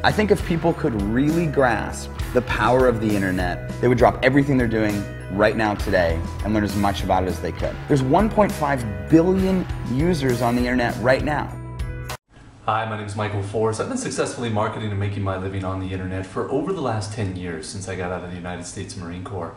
I think if people could really grasp the power of the internet, they would drop everything they're doing right now today and learn as much about it as they could. There's 1.5 billion users on the internet right now. Hi, my name is Michael Forrest. I've been successfully marketing and making my living on the internet for over the last 10 years since I got out of the United States Marine Corps.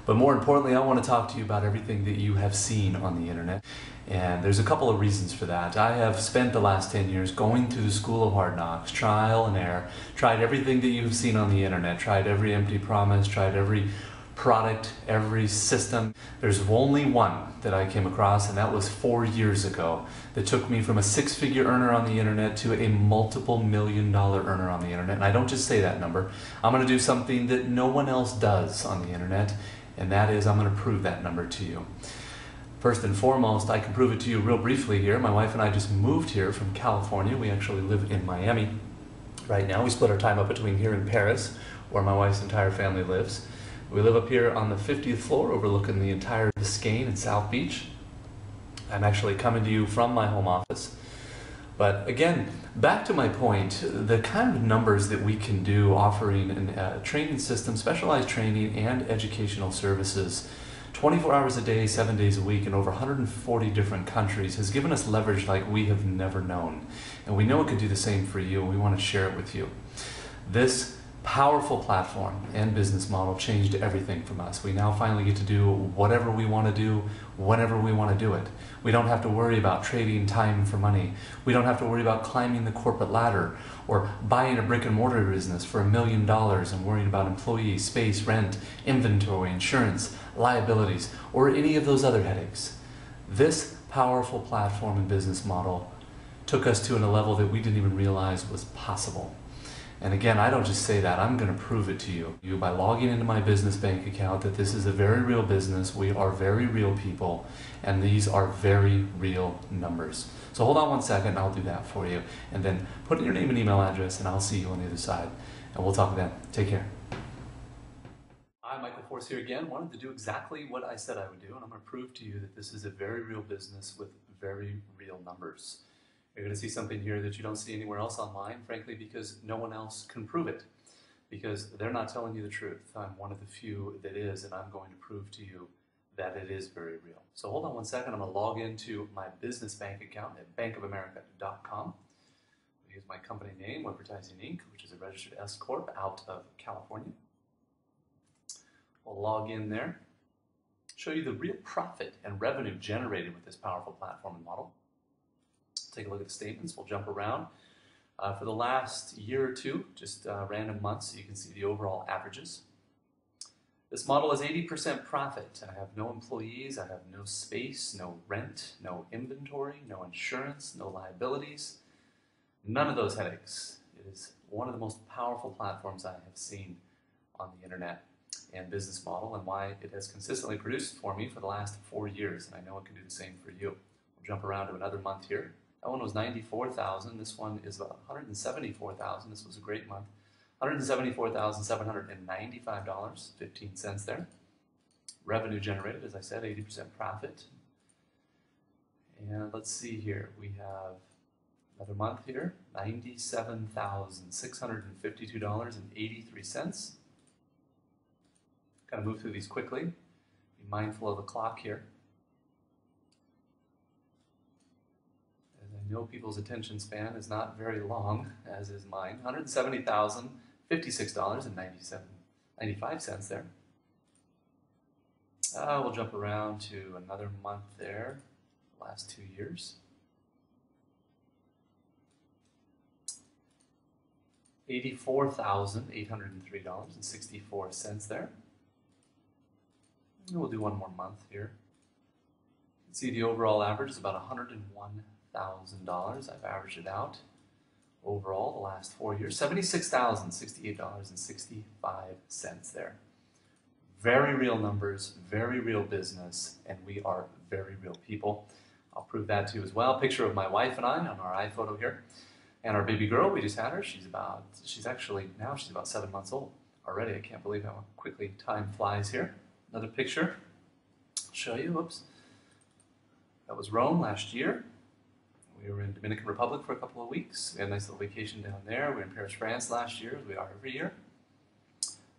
But more importantly, I want to talk to you about everything that you have seen on the internet. And there's a couple of reasons for that. I have spent the last 10 years going through the school of hard knocks, trial and error, tried everything that you've seen on the internet, tried every empty promise, tried every product, every system. There's only one that I came across, and that was 4 years ago, that took me from a six-figure earner on the internet to a multiple million-dollar earner on the internet. And I don't just say that number. I'm going to do something that no one else does on the internet, and that is I'm going to prove that number to you. First and foremost, I can prove it to you real briefly here. My wife and I just moved here from California. We actually live in Miami right now. We split our time up between here and Paris, where my wife's entire family lives. We live up here on the 50th floor overlooking the entire Biscayne and South Beach. I'm actually coming to you from my home office. But again, back to my point, the kind of numbers that we can do offering a training system, specialized training and educational services 24 hours a day, 7 days a week in over 140 different countries has given us leverage like we have never known. And we know it could do the same for you, and we want to share it with you. This powerful platform and business model changed everything from us. We now finally get to do whatever we want to do, whenever we want to do it. We don't have to worry about trading time for money. We don't have to worry about climbing the corporate ladder or buying a brick and mortar business for $1 million and worrying about employees, space, rent, inventory, insurance, liabilities, or any of those other headaches. This powerful platform and business model took us to a level that we didn't even realize was possible. And again, I don't just say that, I'm going to prove it to you by logging into my business bank account that this is a very real business, we are very real people, and these are very real numbers. So hold on one second, I'll do that for you. And then put in your name and email address, and I'll see you on the other side. And we'll talk then. Take care. Hi, Michael Forrest here again. Wanted to do exactly what I said I would do, and I'm going to prove to you that this is a very real business with very real numbers. You're going to see something here that you don't see anywhere else online, frankly, because no one else can prove it. Because they're not telling you the truth. I'm one of the few that is, and I'm going to prove to you that it is very real. So hold on one second. I'm going to log into my business bank account at bankofamerica.com. I'll use my company name, Advertising Inc., which is a registered S Corp out of California. We'll log in there, show you the real profit and revenue generated with this powerful platform and model. Take a look at the statements. We'll jump around. For the last year or two, just random months, so you can see the overall averages. This model is 80% profit. I have no employees, I have no space, no rent, no inventory, no insurance, no liabilities, none of those headaches. It is one of the most powerful platforms I have seen on the internet and business model, and why it has consistently produced for me for the last 4 years, and I know it can do the same for you. We'll jump around to another month here. That one was $94,000. This one is about $174,000. This was a great month. $174,795.15 there. Revenue generated, as I said, 80% profit. And let's see here. We have another month here, $97,652.83. Kind of move through these quickly. Be mindful of the clock here. I know people's attention span is not very long, as is mine. $170,056.95 there. We'll jump around to another month there, the last 2 years. $84,803.64 there. And we'll do one more month here. You can see the overall average is about $101,000. I've averaged it out overall the last 4 years. $76,068.65 there. Very real numbers, very real business, and we are very real people. I'll prove that to you as well. Picture of my wife and I on our iPhoto here. And our baby girl, we just had her. She's about 7 months old already. I can't believe how quickly time flies here. Another picture. I'll show you. Whoops. That was Rome last year. We were in Dominican Republic for a couple of weeks. We had a nice little vacation down there. We were in Paris, France last year, as we are every year.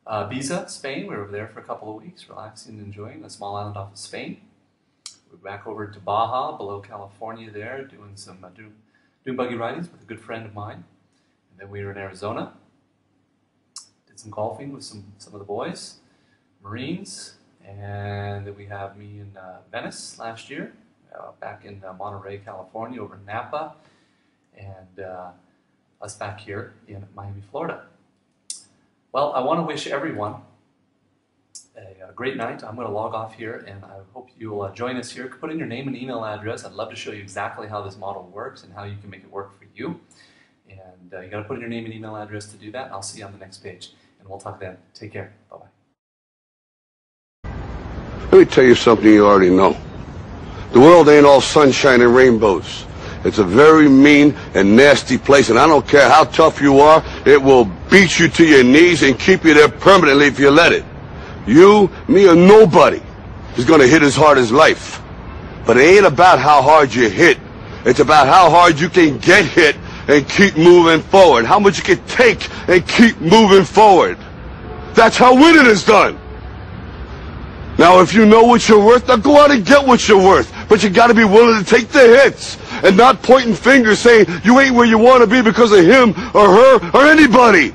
Ibiza, Spain, we were there for a couple of weeks, relaxing and enjoying a small island off of Spain. We were back over to Baja, below California there, doing some doing buggy ridings with a good friend of mine. And then we were in Arizona, did some golfing with some of the boys, Marines, and then we have me in Venice last year, back in Monterey, California, over in Napa, and us back here in Miami, Florida. Well, I want to wish everyone a great night. I'm going to log off here, and I hope you'll join us here. Put in your name and email address. I'd love to show you exactly how this model works and how you can make it work for you. And you got to put in your name and email address to do that. I'll see you on the next page, and we'll talk then. Take care. Bye-bye. Let me tell you something you already know. The world ain't all sunshine and rainbows. It's a very mean and nasty place, and I don't care how tough you are, it will beat you to your knees and keep you there permanently if you let it. You, me, or nobody is going to hit as hard as life. But it ain't about how hard you hit. It's about how hard you can get hit and keep moving forward. How much you can take and keep moving forward. That's how winning is done. Now, if you know what you're worth, now go out and get what you're worth. But you got to be willing to take the hits and not pointing fingers saying you ain't where you want to be because of him or her or anybody.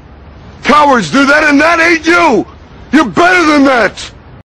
Cowards do that, and that ain't you. You're better than that.